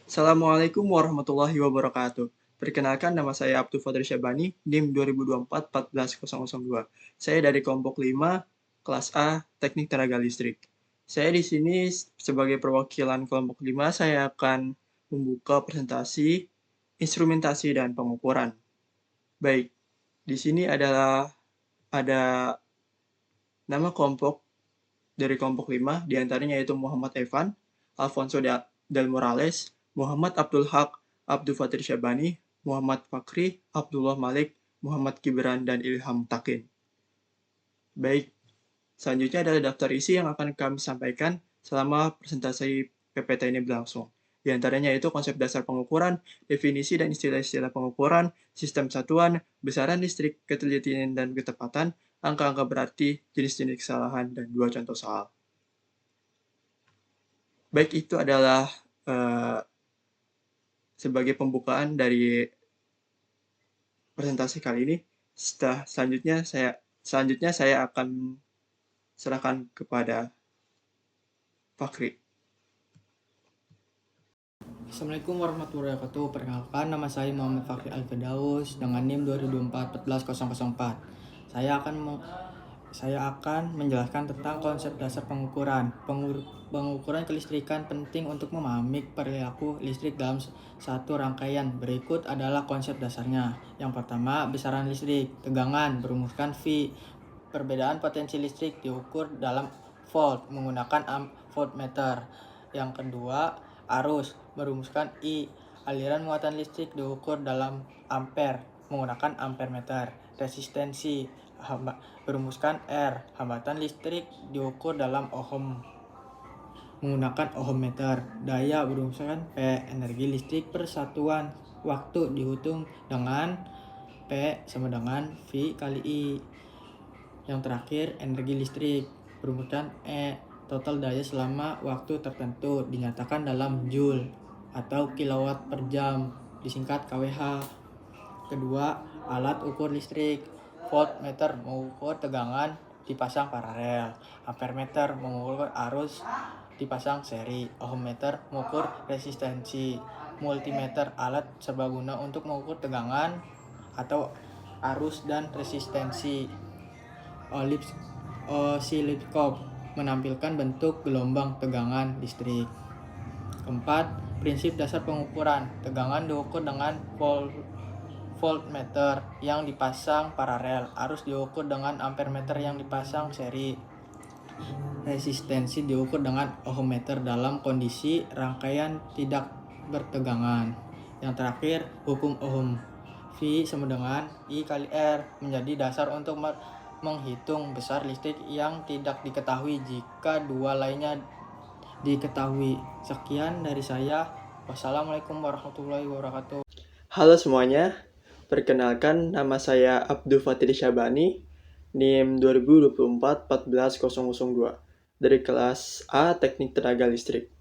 Assalamualaikum warahmatullahi wabarakatuh. Perkenalkan, nama saya Abdul Fadri Syabani, NIM 2024-14002. Saya dari kelompok 5, kelas A, Teknik Tenaga Listrik. Saya di sini sebagai perwakilan kelompok 5, saya akan membuka presentasi, instrumentasi, dan pengukuran. Baik, di sini ada nama kelompok dari kelompok 5, diantaranya yaitu Muhammad Evan, Alfonso Del Morales, Muhammad Abdul Haq, Abdul Fatir Syabani, Muhammad Fakri, Abdullah Malik, Muhammad Gibran, dan Ilham Takin. Baik, selanjutnya adalah daftar isi yang akan kami sampaikan selama presentasi PPT ini berlangsung. Di antaranya yaitu konsep dasar pengukuran, definisi dan istilah-istilah pengukuran, sistem satuan, besaran listrik, ketelitian dan ketepatan, angka-angka berarti, jenis-jenis kesalahan, dan 2 contoh soal. Baik, itu adalah sebagai pembukaan dari presentasi kali ini. Selanjutnya saya akan serahkan kepada Fakri. Assalamualaikum warahmatullahi wabarakatuh. Perkenalkan, nama saya Muhammad Fakri Al-Firdaus dengan NIM 2024-14004. Saya akan menjelaskan tentang konsep dasar pengukuran. Pengukuran kelistrikan penting untuk memahami perilaku listrik dalam satu rangkaian. Berikut adalah konsep dasarnya. Yang pertama, besaran listrik. Tegangan berumuskan V. Perbedaan potensi listrik diukur dalam volt menggunakan voltmeter. Yang kedua, arus merumuskan I. Aliran muatan listrik diukur dalam ampere menggunakan ampermeter. Resistensi berumuskan R. Hambatan listrik diukur dalam ohm menggunakan ohmmeter. Daya berumuskan P. Energi listrik per satuan waktu dihitung dengan P sama dengan V kali I. Yang terakhir, energi listrik berumuskan E. Total daya selama waktu tertentu dinyatakan dalam joule atau kilowatt per jam, disingkat kWh. Kedua, alat ukur listrik. Voltmeter mengukur tegangan dipasang paralel. Ampermeter mengukur arus dipasang seri. Ohmmeter mengukur resistensi. Multimeter alat serbaguna untuk mengukur tegangan atau arus dan resistensi. Osiloskop menampilkan bentuk gelombang tegangan listrik. Keempat, prinsip dasar pengukuran. Tegangan diukur dengan voltmeter yang dipasang paralel. Arus diukur dengan ampermeter yang dipasang seri. Resistensi diukur dengan ohmmeter dalam kondisi rangkaian tidak bertegangan. Yang terakhir, hukum Ohm. V sama dengan I kali R menjadi dasar untuk menghitung besar listrik yang tidak diketahui jika dua lainnya diketahui. Sekian dari saya. Wassalamualaikum warahmatullahi wabarakatuh. Halo semuanya, perkenalkan nama saya Abdul Fatir Syabani, NIM 2024-14002 dari kelas A Teknik Tenaga Listrik.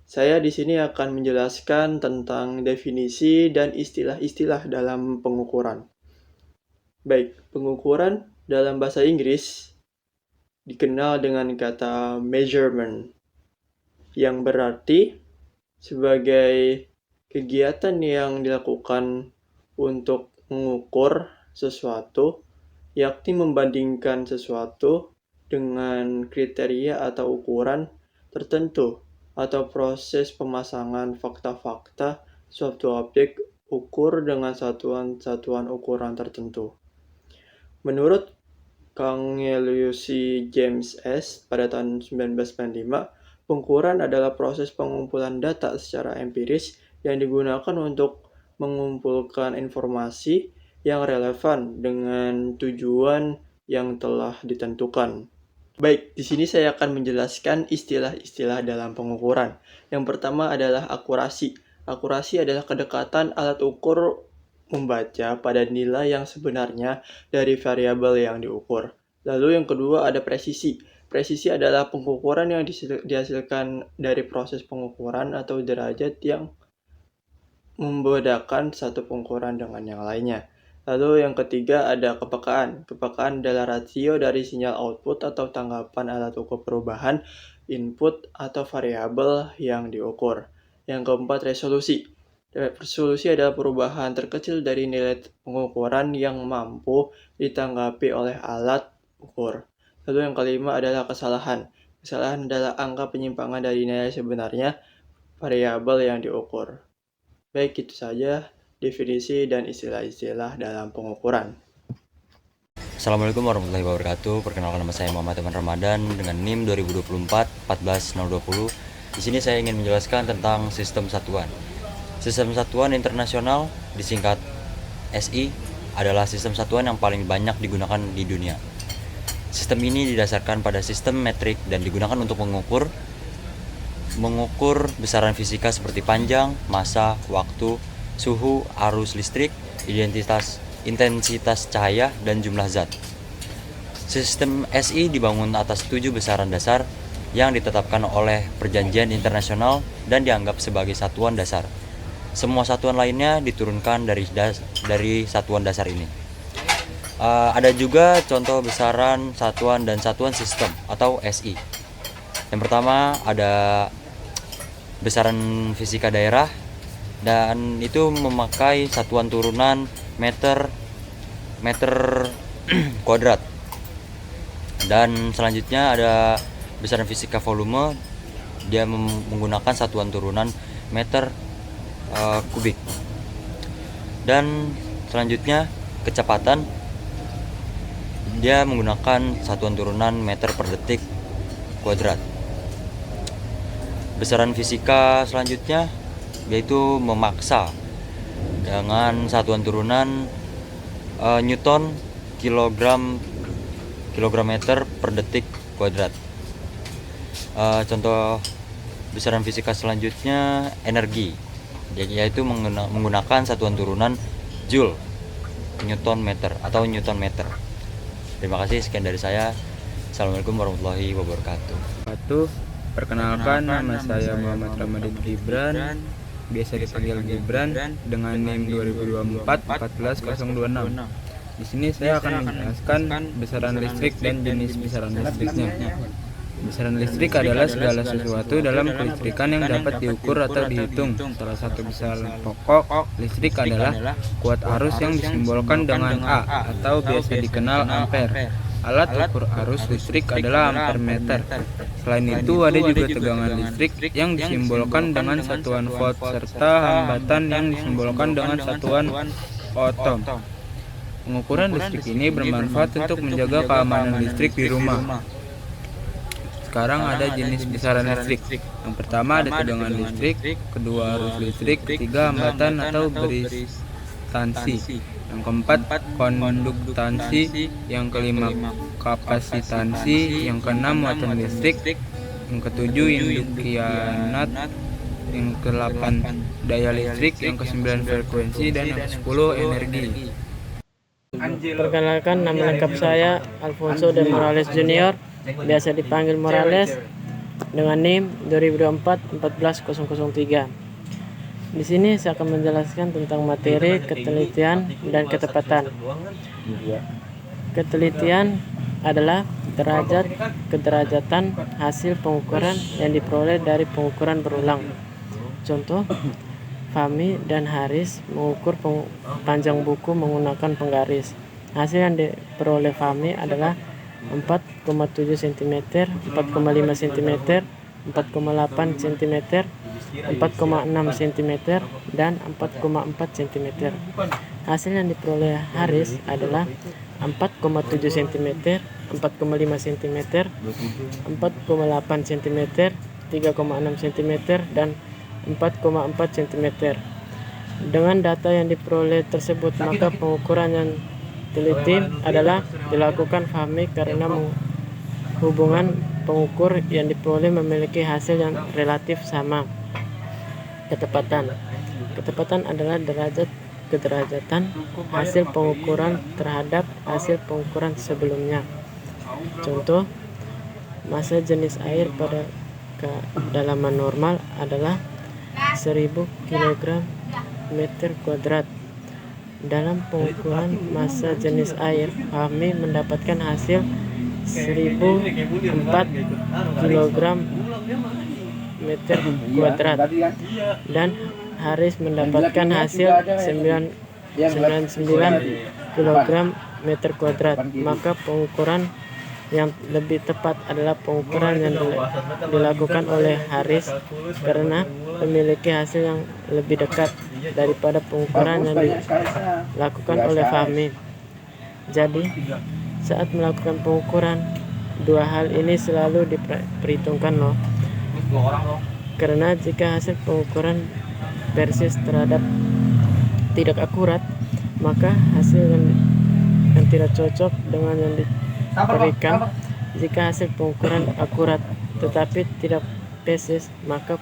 Saya di sini akan menjelaskan tentang definisi dan istilah-istilah dalam pengukuran. Baik, pengukuran dalam bahasa Inggris dikenal dengan kata measurement, yang berarti sebagai kegiatan yang dilakukan untuk mengukur sesuatu, yakni membandingkan sesuatu dengan kriteria atau ukuran tertentu atau proses pemasangan fakta-fakta suatu objek ukur dengan satuan-satuan ukuran tertentu. Menurut Cornelius James S. pada tahun 1995, pengukuran adalah proses pengumpulan data secara empiris yang digunakan untuk mengumpulkan informasi yang relevan dengan tujuan yang telah ditentukan. Baik, di sini saya akan menjelaskan istilah-istilah dalam pengukuran. Yang pertama adalah akurasi. Akurasi adalah kedekatan alat ukur membaca pada nilai yang sebenarnya dari variabel yang diukur. Lalu yang kedua ada presisi. Presisi adalah pengukuran yang dihasilkan dari proses pengukuran atau derajat yang membedakan satu pengukuran dengan yang lainnya. Lalu yang ketiga ada kepekaan. Kepekaan adalah rasio dari sinyal output atau tanggapan alat ukur perubahan input atau variabel yang diukur. Yang keempat, resolusi. Resolusi adalah perubahan terkecil dari nilai pengukuran yang mampu ditanggapi oleh alat ukur. Lalu yang kelima adalah kesalahan. Kesalahan adalah angka penyimpangan dari nilai sebenarnya variabel yang diukur. Baik, itu saja definisi dan istilah-istilah dalam pengukuran. Assalamualaikum warahmatullahi wabarakatuh. Perkenalkan, nama saya Muhammad Teman Ramadan dengan NIM 2024 14020. Di sini saya ingin menjelaskan tentang sistem satuan. Sistem satuan internasional disingkat SI adalah sistem satuan yang paling banyak digunakan di dunia. Sistem ini didasarkan pada sistem metrik dan digunakan untuk mengukur besaran fisika seperti panjang, massa, waktu, suhu, arus listrik, intensitas cahaya, dan jumlah zat. Sistem SI dibangun atas 7 besaran dasar yang ditetapkan oleh perjanjian internasional dan dianggap sebagai satuan dasar. Semua satuan lainnya diturunkan dari satuan dasar ini. Ada juga contoh besaran satuan dan satuan sistem atau SI. Yang pertama ada besaran fisika daerah, dan itu memakai satuan turunan meter kuadrat. Dan selanjutnya ada besaran fisika volume, dia menggunakan satuan turunan meter kubik. Dan selanjutnya kecepatan, dia menggunakan satuan turunan meter per detik kuadrat. Besaran fisika selanjutnya yaitu memaksa dengan satuan turunan Newton kilogram meter per detik kuadrat. Contoh besaran fisika selanjutnya energi, yaitu menggunakan satuan turunan Joule Newton meter atau Newton meter. Terima kasih, sekian dari saya. Assalamualaikum warahmatullahi wabarakatuh. Perkenalkan, nama saya Muhammad Ramadan Gibran, biasa dipanggil Gibran, dengan NIM 2024 14026. Di sini saya akan menjelaskan besaran listrik dan jenis besaran listriknya. Besaran listrik adalah segala sesuatu dalam kelistrikan yang dapat diukur atau dihitung. Salah satu besaran pokok listrik adalah kuat arus yang disimbolkan dengan A atau biasa dikenal ampere. Alat ukur arus listrik adalah ampermeter. Selain itu, ada juga tegangan listrik yang disimbolkan dengan satuan volt serta hambatan yang disimbolkan dengan satuan ohm. Pengukuran listrik ini bermanfaat untuk menjaga keamanan listrik di rumah. Sekarang ada jenis besaran listrik. Yang pertama ada tegangan listrik, kedua arus listrik, ketiga hambatan atau beristansi, yang keempat konduktansi, yang kelima kapasitansi, yang keenam muatan listrik, yang ketujuh indukianat, yang kedelapan daya listrik, yang kesembilan frekuensi, dan yang kesepuluh energi. Perkenalkan, nama lengkap saya Alfonso de Morales Junior, biasa dipanggil Morales, dengan NIM 2024 14003. Di sini saya akan menjelaskan tentang materi, ketelitian, dan ketepatan. Ketelitian adalah kederajatan hasil pengukuran yang diperoleh dari pengukuran berulang. Contoh, Fahmi dan Haris mengukur panjang buku menggunakan penggaris. Hasil yang diperoleh Fahmi adalah 4,7 cm, 4,5 cm, 4,8 cm, 4,6 cm, dan 4,4 cm. Hasil yang diperoleh Haris adalah 4,7 cm, 4,5 cm, 4,8 cm, 3,6 cm, dan 4,4 cm. Dengan data yang diperoleh tersebut, maka pengukuran yang teliti adalah dilakukan Fahmi karena hubungan pengukur yang diperoleh memiliki hasil yang relatif sama. Ketepatan adalah kederajatan hasil pengukuran terhadap hasil pengukuran sebelumnya. Contoh, massa jenis air pada kedalaman normal adalah 1000 kg meter kuadrat. Dalam pengukuran massa jenis air, Fahmi mendapatkan hasil 1004 kg meter kuadrat dan Haris mendapatkan hasil 99 kg meter kuadrat. Maka pengukuran yang lebih tepat adalah pengukuran yang dilakukan oleh Haris karena memiliki hasil yang lebih dekat daripada pengukuran yang dilakukan oleh Fahmi. Jadi, saat melakukan pengukuran, dua hal ini selalu diperhitungkan loh. Karena jika hasil pengukuran persis terhadap tidak akurat, maka hasil yang tidak cocok dengan yang diberikan. Jika hasil pengukuran akurat tetapi tidak persis, maka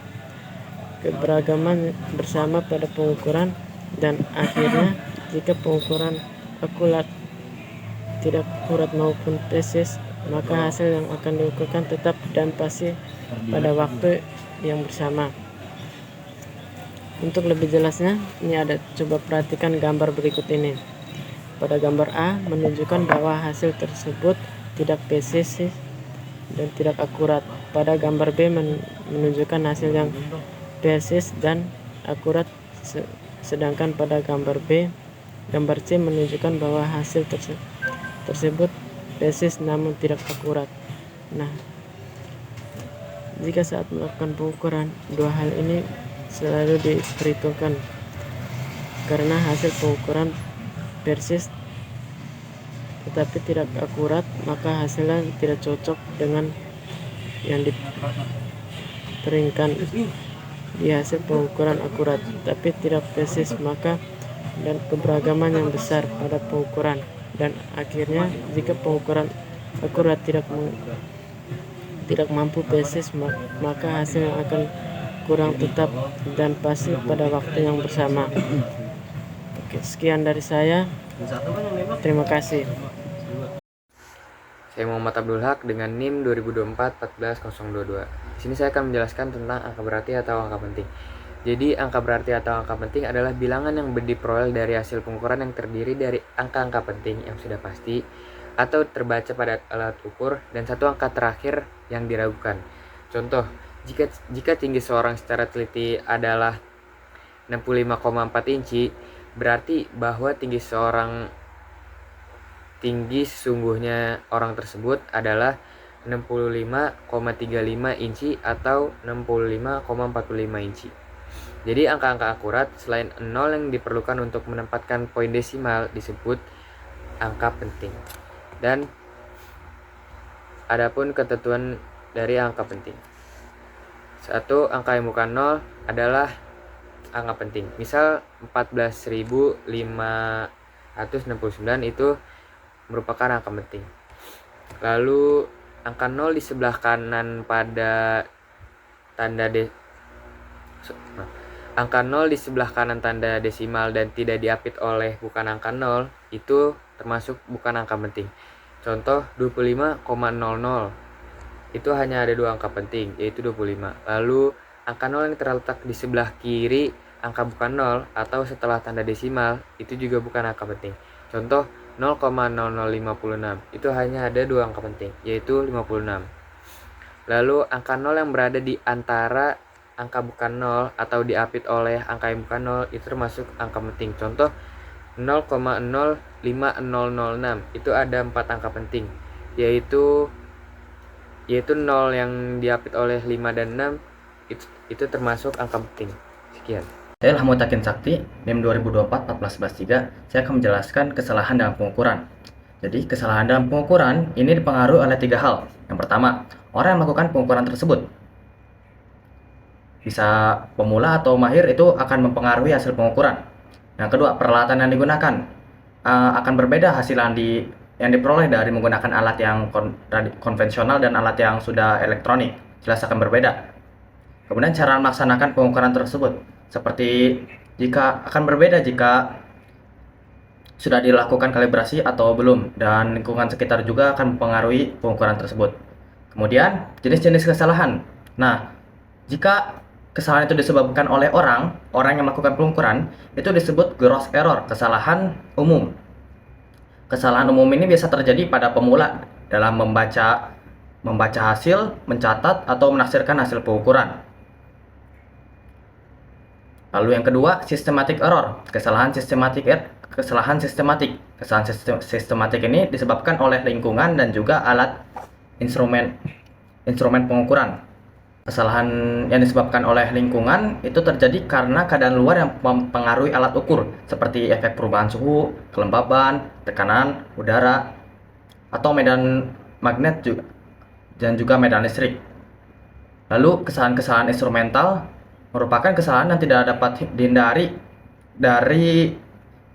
keberagaman bersama pada pengukuran. Dan akhirnya, jika pengukuran akurat tidak akurat maupun persis, maka hasil yang akan diukurkan tetap dan pasti pada waktu yang bersama. Untuk lebih jelasnya, ini ada, coba perhatikan gambar berikut ini. Pada gambar A menunjukkan bahwa hasil tersebut tidak persis dan tidak akurat. Pada gambar B menunjukkan hasil yang persis dan akurat, sedangkan pada gambar C menunjukkan bahwa hasil tersebut persis namun tidak akurat. Nah, jika saat melakukan pengukuran, dua hal ini selalu diperhitungkan. Karena hasil pengukuran persis tetapi tidak akurat, maka hasilnya tidak cocok dengan yang diberikan di hasil pengukuran akurat tapi tidak persis, maka dan keberagaman yang besar pada pengukuran. Dan akhirnya, jika pengukuran akurat tidak mampu persis, maka hasil yang akan kurang tetap dan pasti pada waktu yang bersama. Oke, sekian dari saya. Terima kasih. Saya Muhammad Abdul Haq dengan NIM 2024-14022. Di sini saya akan menjelaskan tentang angka berarti atau angka penting. Jadi, angka berarti atau angka penting adalah bilangan yang diperoleh dari hasil pengukuran yang terdiri dari angka-angka penting yang sudah pasti atau terbaca pada alat ukur dan satu angka terakhir yang diragukan. Contoh, jika tinggi seorang secara teliti adalah 65,4 inci, berarti bahwa tinggi sesungguhnya orang tersebut adalah 65,35 inci atau 65,45 inci. Jadi angka-angka akurat selain 0 yang diperlukan untuk menempatkan poin desimal disebut angka penting. Dan adapun ketentuan dari angka penting. Satu, angka yang bukan 0 adalah angka penting. Misal 14.569 itu merupakan angka penting. Lalu angka 0 di sebelah kanan pada angka 0 di sebelah kanan tanda desimal dan tidak diapit oleh bukan angka 0 itu termasuk bukan angka penting. Contoh 25,00 itu hanya ada dua angka penting, yaitu 25. Lalu angka 0 yang terletak di sebelah kiri angka bukan 0 atau setelah tanda desimal itu juga bukan angka penting. Contoh 0,0056 itu hanya ada dua angka penting, yaitu 56. Lalu angka 0 yang berada di antara angka bukan 0 atau diapit oleh angka yang bukan 0 itu termasuk angka penting. Contoh 0,05006 itu ada 4 angka penting, yaitu 0 yang diapit oleh 5 dan 6 itu termasuk angka penting. Sekian. Saya Mutakin Sakti, NIM 2024-14113. Saya akan menjelaskan kesalahan dalam pengukuran. Jadi, kesalahan dalam pengukuran ini dipengaruhi oleh 3 hal. Yang pertama, orang yang melakukan pengukuran tersebut. Bisa pemula atau mahir itu akan mempengaruhi hasil pengukuran. Yang kedua, peralatan yang digunakan akan berbeda hasil yang diperoleh dari menggunakan alat yang konvensional dan alat yang sudah elektronik. Jelas akan berbeda. Kemudian cara melaksanakan pengukuran tersebut. Seperti akan berbeda jika sudah dilakukan kalibrasi atau belum, dan lingkungan sekitar juga akan mempengaruhi pengukuran tersebut. Kemudian jenis-jenis kesalahan. Nah, jika kesalahan itu disebabkan oleh orang yang melakukan pengukuran, itu disebut gross error, kesalahan umum. Kesalahan umum ini biasa terjadi pada pemula dalam membaca hasil, mencatat atau menafsirkan hasil pengukuran. Lalu yang kedua, systematic error, kesalahan sistematik. Kesalahan sistematik ini disebabkan oleh lingkungan dan juga alat instrumen pengukuran. Kesalahan yang disebabkan oleh lingkungan itu terjadi karena keadaan luar yang mempengaruhi alat ukur, seperti efek perubahan suhu, kelembaban, tekanan udara, atau medan magnet dan juga medan listrik. Lalu kesalahan-kesalahan instrumental merupakan kesalahan yang tidak dapat dihindari dari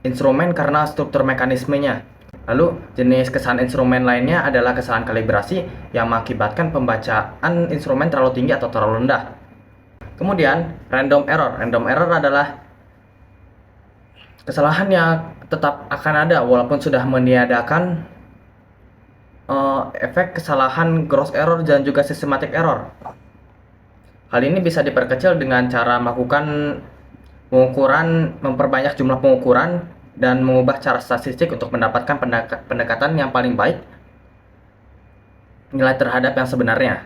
instrumen karena struktur mekanismenya. Lalu jenis kesalahan instrumen lainnya adalah kesalahan kalibrasi yang mengakibatkan pembacaan instrumen terlalu tinggi atau terlalu rendah. Kemudian random error. Random error adalah kesalahan yang tetap akan ada walaupun sudah meniadakan efek kesalahan gross error dan juga systematic error. Hal ini bisa diperkecil dengan cara melakukan pengukuran, memperbanyak jumlah pengukuran, dan mengubah cara statistik untuk mendapatkan pendekatan yang paling baik nilai terhadap yang sebenarnya.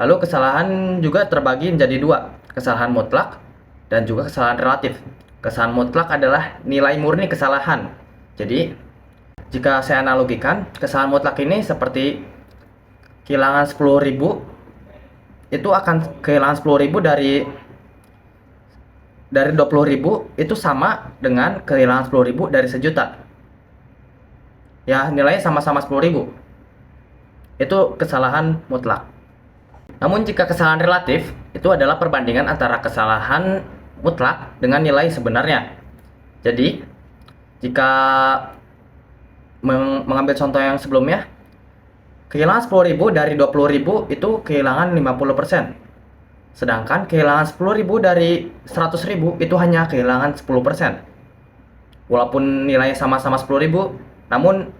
Lalu kesalahan juga terbagi menjadi dua, kesalahan mutlak dan juga kesalahan relatif. Kesalahan mutlak adalah nilai murni kesalahan. Jadi, jika saya analogikan, kesalahan mutlak ini seperti kehilangan 10.000, itu akan kehilangan 10.000 dari 20.000 itu sama dengan kehilangan 10.000 dari 1.000.000. Ya, nilainya sama-sama 10.000. Itu kesalahan mutlak. Namun jika kesalahan relatif, itu adalah perbandingan antara kesalahan mutlak dengan nilai sebenarnya. Jadi, jika mengambil contoh yang sebelumnya, kehilangan 10.000 dari 20.000 itu kehilangan 50%. Sedangkan kehilangan 10.000 dari 100.000 itu hanya kehilangan 10%. Walaupun nilainya sama-sama 10.000, namun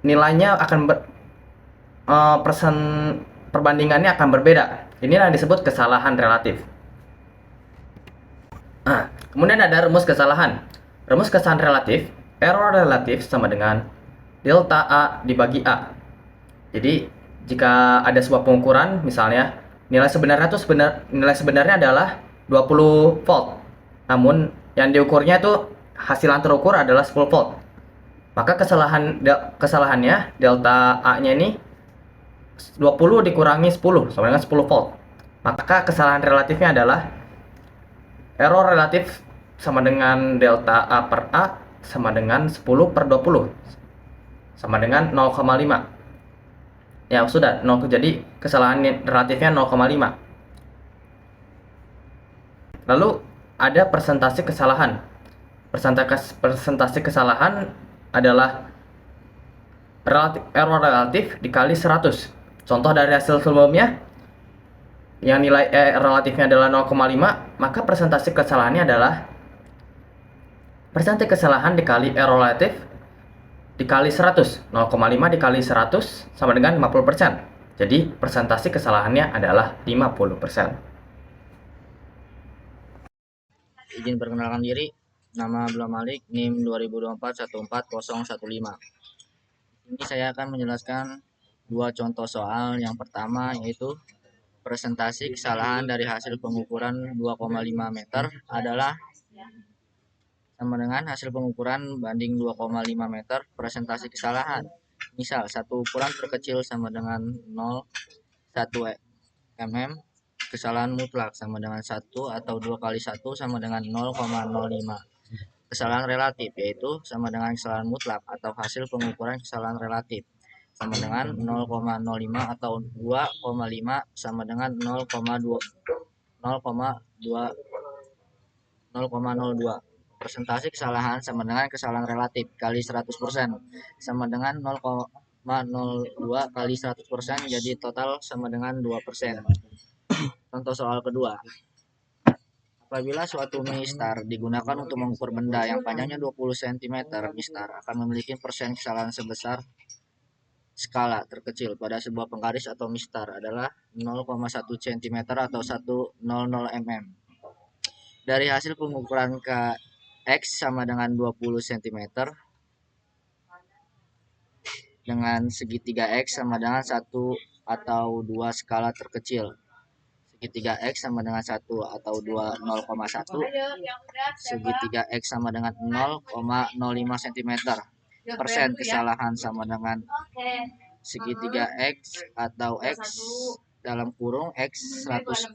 nilainya akan perbandingannya akan berbeda. Inilah yang disebut kesalahan relatif. Nah, kemudian ada rumus kesalahan. Rumus kesalahan relatif, error relatif sama dengan delta A dibagi A. Jadi, jika ada sebuah pengukuran, misalnya nilai sebenarnya adalah 20 volt. Namun yang diukurnya itu hasilan terukur adalah 10 volt. Maka kesalahannya delta A-nya ini 20 dikurangi 10 sama dengan 10 volt. Maka kesalahan relatifnya adalah error relatif sama dengan delta A per A sama dengan 10 per 20 sama dengan 0,5. Ya sudah, jadi kesalahan relatifnya 0,5. Lalu ada persentase kesalahan. Persentase kesalahan adalah error relatif dikali 100. Contoh dari hasil sebelumnya, yang nilai relatifnya adalah 0,5, maka persentase kesalahannya adalah persentase kesalahan dikali error relatif dikali 100. 0,5 dikali 100 sama dengan 50%. Jadi persentase kesalahannya adalah 50%. Izin perkenalkan diri, nama Abdullah Malik, NIM 2024-14015. Ini saya akan menjelaskan dua contoh soal. Yang pertama yaitu presentasi kesalahan dari hasil pengukuran 2,5 meter adalah sama dengan hasil pengukuran banding 2,5 meter presentasi kesalahan. Misal, satu ukuran terkecil sama dengan 0,1 mm, kesalahan mutlak sama dengan 1 atau 2 kali 1 sama dengan 0,05. Kesalahan relatif yaitu sama dengan kesalahan mutlak atau hasil pengukuran kesalahan relatif sama dengan 0,05 atau 2,5 sama dengan 0,02. Persentase kesalahan sama dengan kesalahan relatif kali 100% sama dengan 0,02 kali 100%, jadi total sama dengan 2%. Contoh soal kedua. Apabila suatu mistar digunakan untuk mengukur benda yang panjangnya 20 cm, mistar akan memiliki persen kesalahan sebesar skala terkecil pada sebuah penggaris atau mistar adalah 0,1 cm atau 100 mm. Dari hasil pengukuran X sama dengan 20 cm dengan segitiga X sama dengan 1 atau 2 skala terkecil. segitiga X sama dengan 1 atau 2 0,1, segitiga X sama dengan 0,05 cm. Persen kesalahan sama dengan segitiga X atau X dalam kurung X 100%.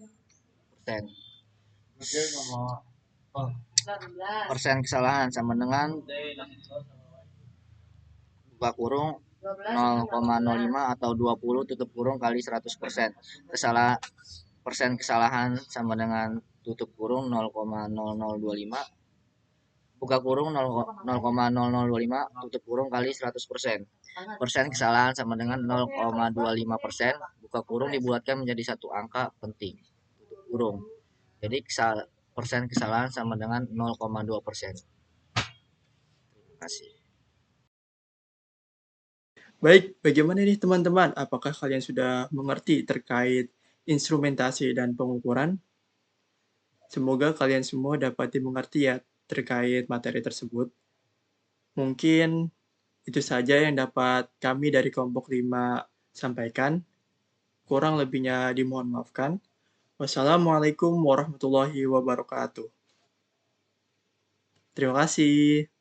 Persen kesalahan sama dengan buka kurung 0,05 atau 20 tutup kurung kali 100%. Persen kesalahan sama dengan tutup kurung 0,0025 buka kurung 0,0025 tutup kurung kali 100%. Persen kesalahan sama dengan 0,25%, buka kurung dibulatkan menjadi satu angka penting, tutup kurung. Jadi persen kesalahan sama dengan 0,2%. Terima kasih. Baik, bagaimana nih teman-teman? Apakah kalian sudah mengerti terkait instrumentasi dan pengukuran? Semoga kalian semua dapat dimengerti ya terkait materi tersebut. Mungkin itu saja yang dapat kami dari kelompok 5 sampaikan. Kurang lebihnya dimohon maafkan. Wassalamualaikum warahmatullahi wabarakatuh. Terima kasih.